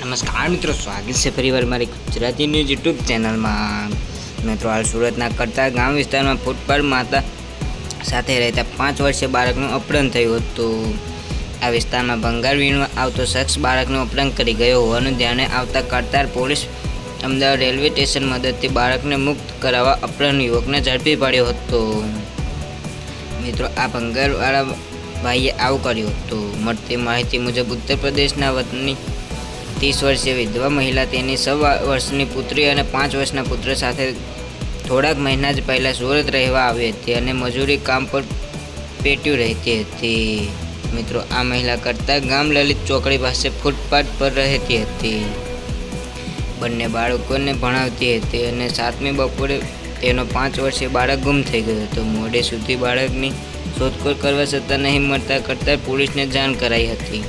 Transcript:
નમસ્કાર મિત્રો, સ્વાગત છે ફરીવાર મારી ગુજરાતી ન્યૂઝ યુટ્યુબ ચેનલમાં। મિત્રો, હાલ સુરતના કરતા ગામ વિસ્તારમાં ફૂટપાથ માતા સાથે રહેતા 5 વર્ષીય બાળકનું અપહરણ થયું હતું। આ વિસ્તારમાં ભંગાર વીણવા આવતો શખ્સ બાળકનું અપહરણ કરી ગયો હોવાનું ધ્યાને આવતા કરતાર પોલીસ અમદાવાદ રેલવે સ્ટેશન મદદથી બાળકને મુક્ત કરાવવા અપહરણ યુવકને ઝડપી પાડ્યો હતો। મિત્રો, આ ભંગારવાળા ભાઈએ આવું કર્યું હતું। મળતી માહિતી મુજબ ઉત્તર પ્રદેશના વતની 30 વર્ષીય વિધવા મહિલા તેની 6 વર્ષની પુત્રી અને 5 વર્ષના પુત્ર સાથે થોડાક મહિના જ પહેલાં સુરત રહેવા આવી હતી અને મજૂરી કામ પર પેટ્યું રહેતી હતી। મિત્રો, આ મહિલા કરતા ગામ લલિત ચોકડી પાસે ફૂટપાથ પર રહેતી હતી। બંને બાળકોને ભણાવતી હતી અને 7મી બપોરે તેનો 5 વર્ષીય બાળક ગુમ થઈ ગયો હતો। મોડે સુધી બાળકની શોધખોળ કરવા છતાં નહીં મળતા કરતા પોલીસને જાણ કરાઈ હતી।